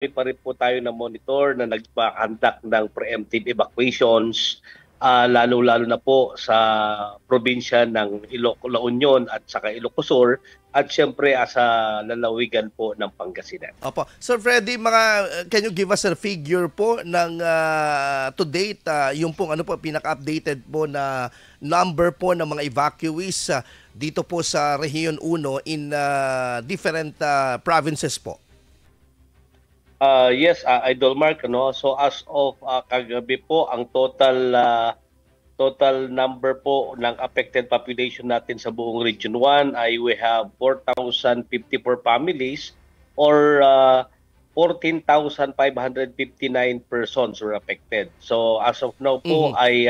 pa rin po tayo na monitor na nagpa-conduct ng preemptive evacuations, lalo-lalo na po sa probinsya ng La Union at saka Ilocos Sur at siyempre sa lalawigan po ng Pangasinan. Opo. Sir Freddy, can you give us a figure po ng to date, yung pong ano po, pinaka-updated po na number po ng mga evacuees dito po sa Region 1 in different provinces po? Yes, Idol Mark, no? So as of kagabi po, ang total number po ng affected population natin sa buong Region 1 ay we have 4,054 families or 14,559 persons were affected. So as of now po ay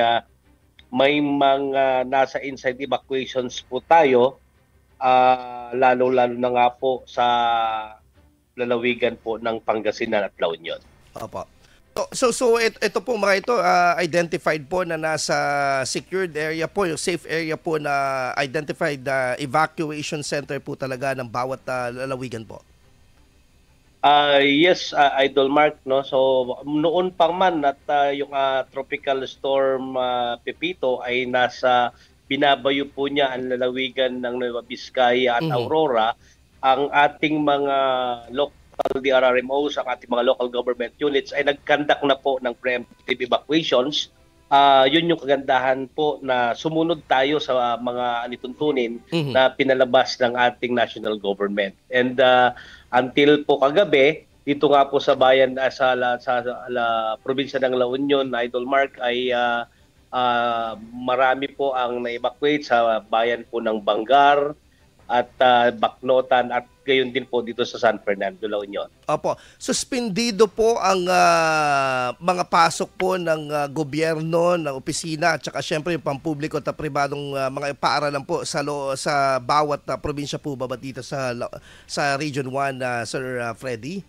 may mga nasa inside evacuations po tayo, lalo-lalo na nga po sa lalawigan po ng Pangasinan at La Union. Opo. So ito po mga ito, identified po na nasa secured area po, yung safe area po na identified evacuation center po talaga ng bawat lalawigan po. Yes, Idol Mark, no. So noon pa man at yung tropical storm Pepito ay nasa binabayo po niya ang lalawigan ng Nueva Vizcaya at Aurora, ang ating mga local DRRMOs, ang ating mga local government units ay nag-conduct na po ng preemptive evacuations. Yun yung kagandahan po na sumunod tayo sa mga alituntunin na pinalabas ng ating national government. And until po kagabi, dito nga po sa bayan sa probinsya ng La Union, Idol Mark, ay marami po ang na-evacuate sa bayan po ng Bangar at Bacnotan at gayon din po dito sa San Fernando, La Union. Opo. Suspendido po ang mga pasok po ng gobyerno, ng opisina at saka syempre yung pampubliko at pribadong mga paaralan po sa bawat probinsya po ba dito sa Region 1, Sir Freddy?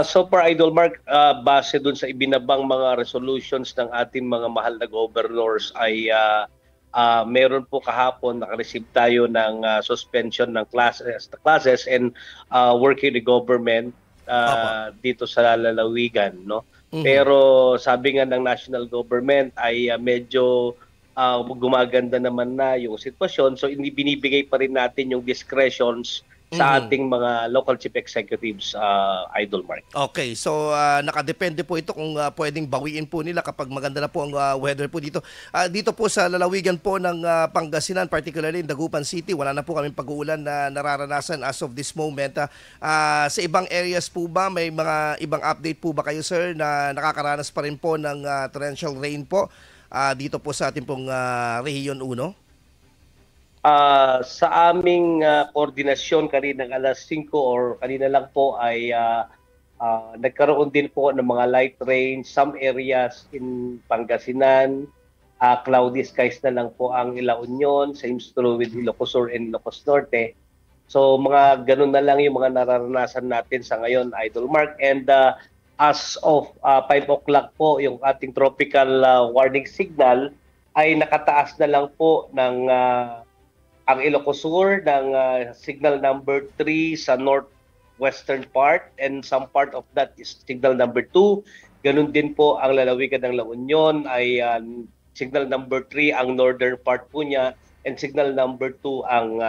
So far, Idol Mark, base dun sa ibinabang mga resolutions ng ating mga mahal na governors ay meron po kahapon naka-receive tayo ng suspension ng classes and working the government dito sa lalawigan, no. Pero sabi nga ng national government ay medyo gumaganda naman na yung sitwasyon, so hindi binibigay pa rin natin yung discretions sa ating mga local chief executives, Idol Mark. Okay, so nakadepende po ito kung pwedeng bawiin po nila kapag maganda na po ang weather po dito. Dito po sa lalawigan po ng Pangasinan, particularly in Dagupan City, wala na po kaming pag-uulan na nararanasan as of this moment. Sa ibang areas po ba, may mga ibang update po ba kayo, sir, na nakakaranas pa rin po ng torrential rain po dito po sa ating pong Region 1? Sa aming koordinasyon kaninang alas 5 or kanina lang po ay nagkaroon din po ng mga light rain. Some areas in Pangasinan, cloudy skies na lang po ang La Union, same true with Ilocos Sur and Ilocos Norte. So mga ganun na lang yung mga nararanasan natin sa ngayon, Idol Mark. And as of 5 o'clock po, yung ating tropical warning signal ay nakataas na lang po ng ang Ilocos Sur ng signal number 3 sa northwestern part, and some part of that is signal number 2. Ganun din po ang lalawigan ng La Union ay signal number 3 ang northern part po niya, and signal number 2 ang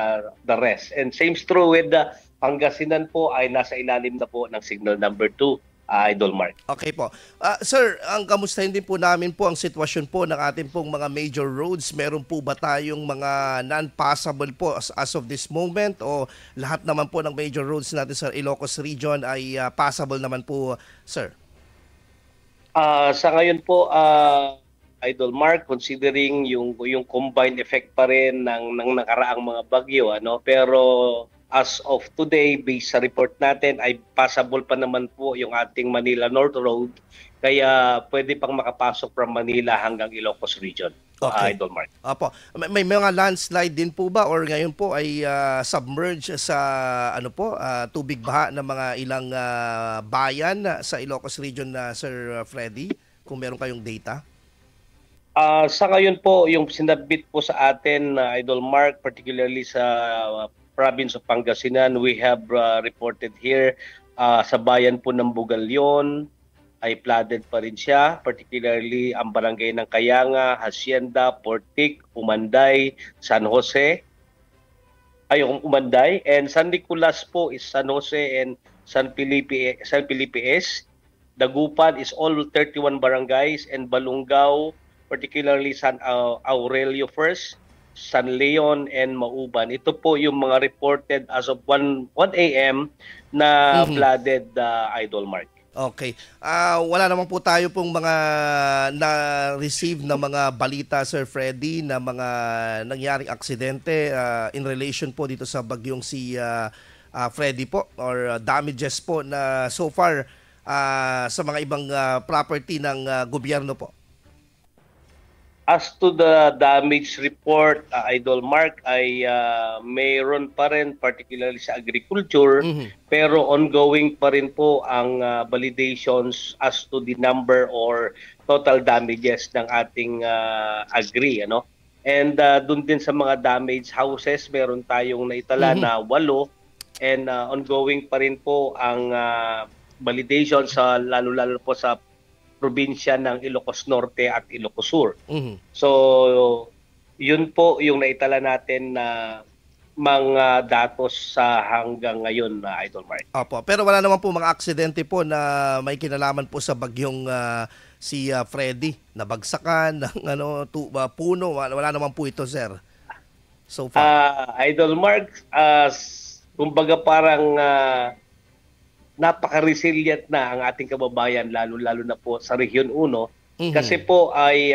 the rest. And same true with Pangasinan po ay nasa ilalim na po ng signal number 2. Idol Mark. Okay po. Sir, ang kamustahin din po namin po ang sitwasyon po ng ating pong mga major roads. Meron po ba tayong mga non-passable po as of this moment, o lahat naman po ng major roads natin sa Ilocos Region ay passable naman po, sir? Sa ngayon po, Idol Mark, considering yung combined effect pa rin ng nakaraang mga bagyo, pero as of today, based sa report natin, ay passable pa naman po yung ating Manila North Road. Kaya pwede pang makapasok from Manila hanggang Ilocos Region. Okay. Idol Mark. Opo. May mga landslide din po ba, or ngayon po ay submerge sa tubig baha ng mga ilang bayan sa Ilocos Region, Sir Freddy? Kung meron kayong data? Sa ngayon po, yung sinabit po sa atin, Idol Mark, particularly sa province of Pangasinan, we have reported here Sa bayan po ng Bugalyon ay flooded pa rin siya, particularly ang barangay ng Kayanga, Hacienda, Portic, Umanday, San Jose, Umanday, and San Nicolas po is San Jose and San Felipe S. Dagupan is all 31 barangays, and Balungao, particularly San Aurelio First, San Leon, and Mauban. Ito po yung mga reported as of 1 a.m. na flooded, Idol Mark. Okay. Wala naman po tayo pong mga na-receive na mga balita, Sir Freddy, na mga nangyaring aksidente in relation po dito sa bagyong si Freddy po, or damages po na so far sa mga ibang property ng gobyerno po. As to the damage report, Idol Mark, ay mayroon pa rin, particularly sa agriculture, pero ongoing pa rin po ang validations as to the number or total damages ng ating agri. Ano? And dun din sa mga damaged houses, meron tayong naitala na 8, and ongoing pa rin po ang validation sa lalo-lalo po sa probinsya ng Ilocos Norte at Ilocos Sur. So, yun po yung naitala natin na mga datos sa hanggang ngayon na Idol Mark. Opo, pero wala naman po mga aksidente po na may kinalaman po sa bagyong si Freddy, nabagsakan ng puno, wala naman po ito, sir. So far. Idol Mark, kumbaga parang napaka-resilient na ang ating kababayan, lalo-lalo na po sa Region 1. Kasi po ay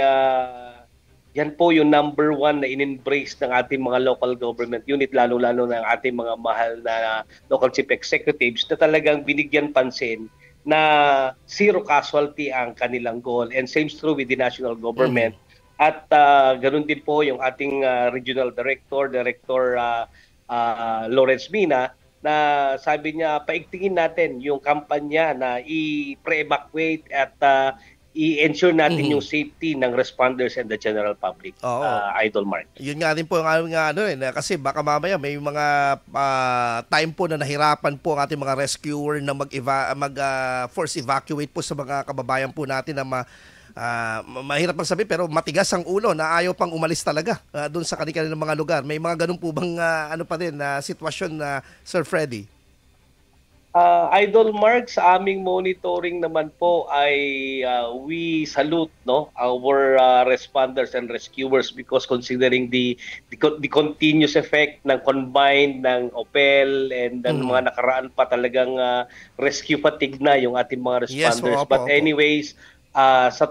yan po yung number 1 na in-embrace ng ating mga local government unit, lalo-lalo ng ating mga mahal na local chief executives, na talagang binigyan pansin na zero casualty ang kanilang goal. And same true with the national government. At ganun din po yung ating regional director, Lawrence Mina, na sabi niya, paigtingin natin yung kampanya na i-pre-evacuate at i-ensure natin yung safety ng responders and the general public, Idol Mark. Yun nga din po yung kasi baka mamaya may mga time po na nahirapan po ang ating mga rescuer na force evacuate po sa mga kababayan po natin na mahirap pang sabihin pero matigas ang ulo na ayaw pang umalis talaga doon sa kanilang mga lugar. May mga ganun po bang sitwasyon na Sir Freddy? Idol Mark, sa aming monitoring naman po ay we salute our responders and rescuers, because considering the continuous effect ng combined ng OPEL and ng mga nakaraan pa talagang rescue fatigue na yung ating mga responders. Yes, opo. Anyways, sa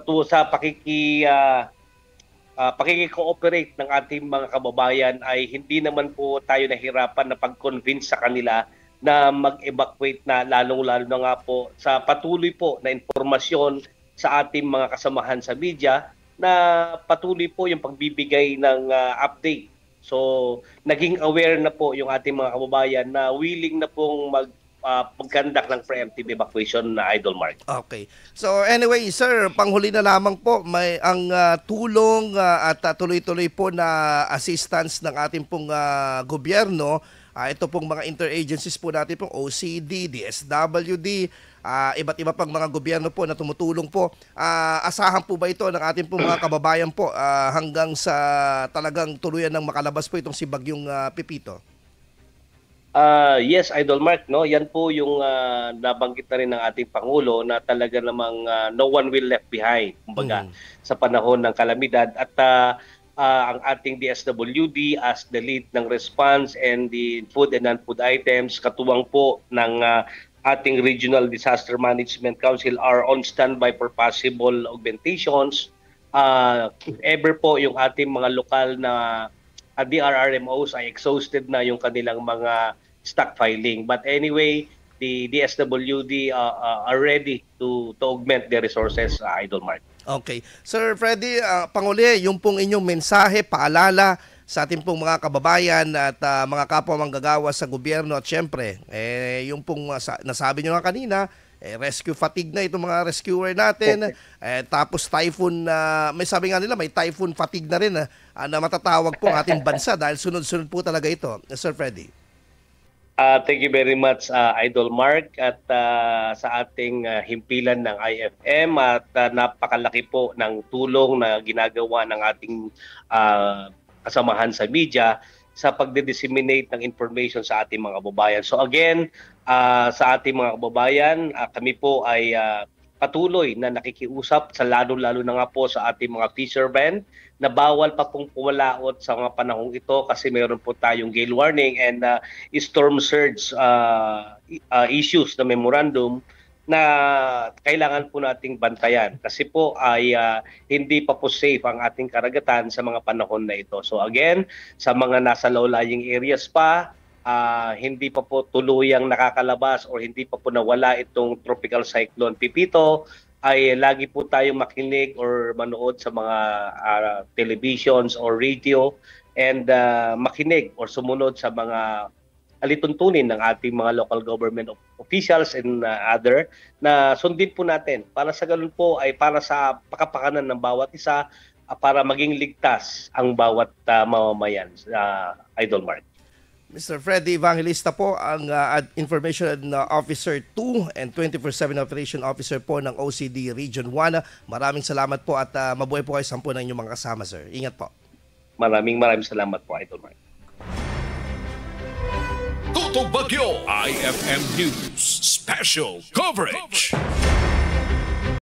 pakiki-cooperate ng ating mga kababayan ay hindi naman po tayo nahirapan na pag-convince sa kanila na mag-evacuate na, lalong-lalo na nga po sa patuloy po na informasyon sa ating mga kasamahan sa media na patuloy po yung pagbibigay ng update. So, naging aware na po yung ating mga kababayan na willing na pong pagkandak ng preemptive evacuation na Idol Mark. Okay. So anyway, sir, panghuli na lamang po, may ang tulong at tuloy-tuloy po na assistance ng ating pong gobyerno. Ito pong mga interagencies po natin pong OCD, DSWD, iba't iba pang mga gobyerno po na tumutulong po. Asahan po ba ito ng ating pong mga kababayan po hanggang sa talagang tuluyan ng makalabas po itong si Bagyong Pipito? Yes, Idol Mark, yan po yung nabanggit na rin ng ating Pangulo na talaga namang no one will left behind, kumbaga, sa panahon ng kalamidad. At ang ating DSWD as the lead ng response and the food and non-food items, katuwang po ng ating Regional Disaster Management Council, are on standby for possible augmentations. If ever po yung ating mga lokal na DRRMOs ay exhausted na yung kanilang mga stockpiling. But anyway, the DSWD are ready to augment their resources, Idol Mark. Okay. Sir Freddy, Panguli, yung pong inyong mensahe, paalala sa ating pong mga kababayan at mga kapwa manggagawa sa gobyerno at syempre, yung pong nasabi nyo nga kanina, rescue fatigue na itong mga rescuer natin. Tapos typhoon, may sabi nga nila, may typhoon fatigue na rin na matatawag po ang ating bansa dahil sunod-sunod po talaga ito. Sir Freddy. Thank you very much, Idol Mark, at sa ating himpilan ng IFM at napakalaki po ng tulong na ginagawa ng ating kasamahan sa media sa pagdi-disseminate ng information sa ating mga kababayan. So again, sa ating mga kababayan, kami po ay patuloy na nakikiusap sa lalo-lalo na nga po sa ating mga fishermen na bawal pa pong pumalaot sa mga panahong ito kasi mayroon po tayong gale warning and storm surge issues na memorandum na kailangan po nating bantayan kasi po ay hindi pa po safe ang ating karagatan sa mga panahon na ito. So again, sa mga nasa low-lying areas pa, hindi pa po tuluyang nakakalabas or hindi pa po nawala itong tropical cyclone Pipito, ay lagi po tayong makinig or manood sa mga televisions or radio and makinig or sumunod sa mga alituntunin ng ating mga local government officials and other na sundin po natin para sa ganun po ay para sa pakapakanan ng bawat isa para maging ligtas ang bawat mamamayan. Idol Mark. Mr. Freddy Evangelista po, ang Information Officer 2 and 24/7 Operation Officer po ng OCD Region 1. Maraming salamat po at mabuhay po kayo sampu ng inyong mga kasama, sir. Ingat po. Maraming salamat po, Idol Mark. Toto Bagyo, IFM News Special Coverage.